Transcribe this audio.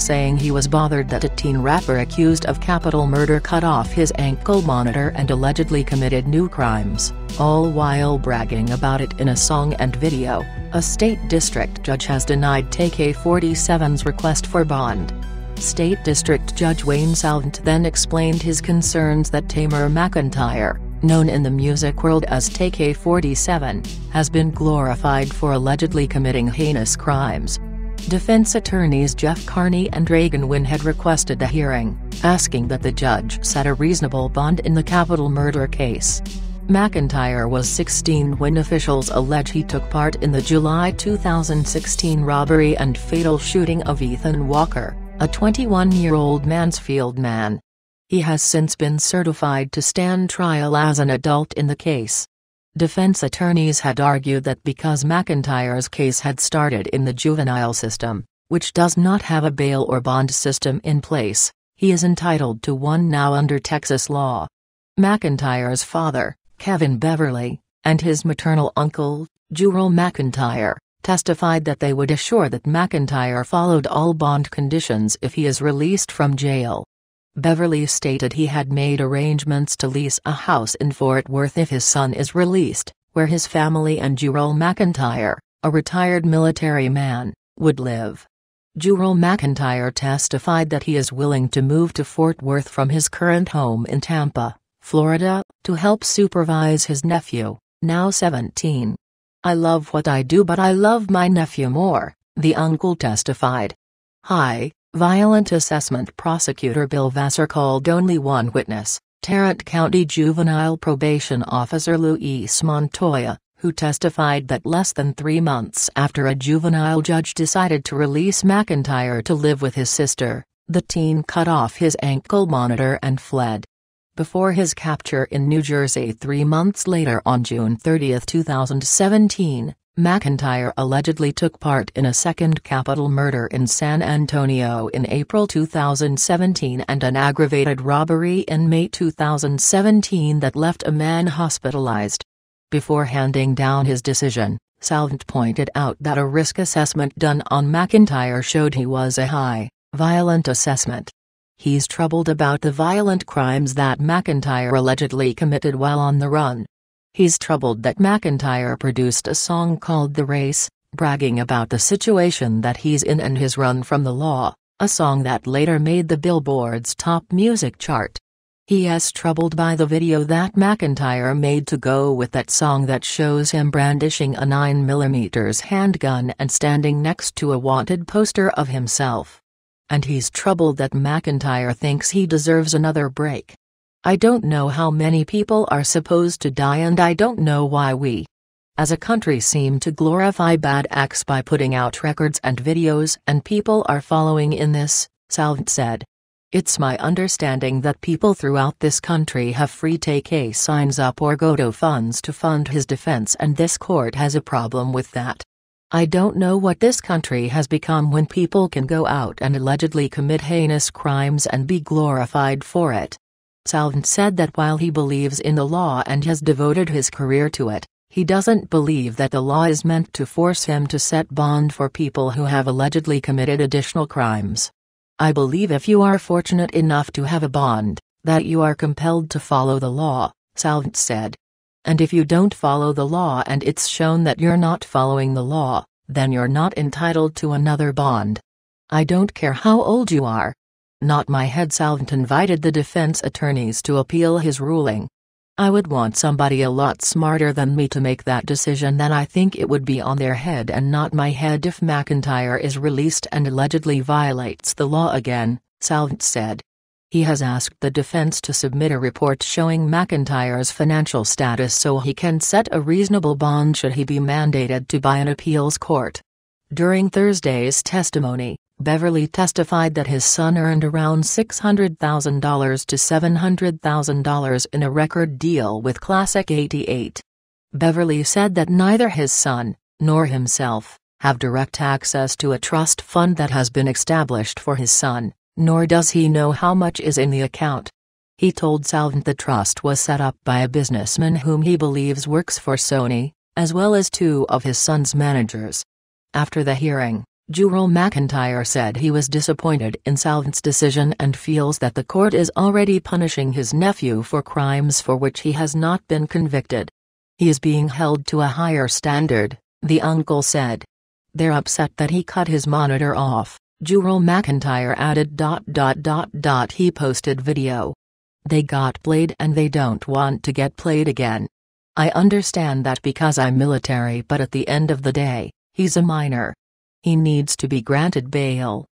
saying he was bothered that a teen rapper accused of capital murder cut off his ankle monitor and allegedly committed new crimes, all while bragging about it in a song and video. A state district judge has denied Tay K-47's request for bond. State District Judge Wayne Salvant then explained his concerns that Tamer McIntyre, known in the music world as Tay K-47, has been glorified for allegedly committing heinous crimes. Defense attorneys Jeff Carney and Reagan Wynn had requested a hearing, asking that the judge set a reasonable bond in the capital murder case. McIntyre was 16 when officials allege he took part in the July 2016 robbery and fatal shooting of Ethan Walker, a 21-year-old Mansfield man. He has since been certified to stand trial as an adult in the case. Defense attorneys had argued that because McIntyre's case had started in the juvenile system, which does not have a bail or bond system in place, he is entitled to one now under Texas law. McIntyre's father, Kevin Beverly, and his maternal uncle, Jurel McIntyre, testified that they would assure that McIntyre followed all bond conditions if he is released from jail. Beverly stated he had made arrangements to lease a house in Fort Worth if his son is released, where his family and Jurel McIntyre, a retired military man, would live. Jurel McIntyre testified that he is willing to move to Fort Worth from his current home in Tampa, Florida, to help supervise his nephew, now 17. "I love what I do, but I love my nephew more," the uncle testified. Violent assessment prosecutor Bill Vassar called only one witness, Tarrant County Juvenile Probation Officer Luis Montoya, who testified that less than 3 months after a juvenile judge decided to release McIntyre to live with his sister, the teen cut off his ankle monitor and fled. Before his capture in New Jersey 3 months later on June 30, 2017, McIntyre allegedly took part in a second capital murder in San Antonio in April 2017 and an aggravated robbery in May 2017 that left a man hospitalized. Before handing down his decision, Salvant pointed out that a risk assessment done on McIntyre showed he was a high, violent assessment. He's troubled about the violent crimes that McIntyre allegedly committed while on the run. He's troubled that McIntyre produced a song called The Race, bragging about the situation that he's in and his run from the law, a song that later made the Billboard's top music chart. He is troubled by the video that McIntyre made to go with that song that shows him brandishing a 9mm handgun and standing next to a wanted poster of himself. And he's troubled that McIntyre thinks he deserves another break. "I don't know how many people are supposed to die, and I don't know why we, as a country, seem to glorify bad acts by putting out records and videos, and people are following in this," Salvant said. "It's my understanding that people throughout this country have free Tay K signs up or GoTo funds to fund his defense, and this court has a problem with that. I don't know what this country has become when people can go out and allegedly commit heinous crimes and be glorified for it." Salvant said that while he believes in the law and has devoted his career to it, he doesn't believe that the law is meant to force him to set bond for people who have allegedly committed additional crimes. "I believe if you are fortunate enough to have a bond, that you are compelled to follow the law," Salvant said. "And if you don't follow the law and it's shown that you're not following the law, then you're not entitled to another bond. I don't care how old you are." "Not my head." Salvant invited the defense attorneys to appeal his ruling. "I would want somebody a lot smarter than me to make that decision. Then I think it would be on their head and not my head if McIntyre is released and allegedly violates the law again," Salvant said. He has asked the defense to submit a report showing McIntyre's financial status so he can set a reasonable bond should he be mandated to by an appeals court. During Thursday's testimony, Beverly testified that his son earned around $600,000 to $700,000 in a record deal with Classic 88. Beverly said that neither his son, nor himself, have direct access to a trust fund that has been established for his son, nor does he know how much is in the account. He told Salvant the trust was set up by a businessman whom he believes works for Sony, as well as 2 of his son's managers. After the hearing, Jurel McIntyre said he was disappointed in Salvant's decision and feels that the court is already punishing his nephew for crimes for which he has not been convicted. He is being held to a higher standard, the uncle said. They're upset that he cut his monitor off, Jurel McIntyre added. He posted video. They got played and they don't want to get played again. I understand that because I'm military, but at the end of the day, he's a minor. He needs to be granted bail.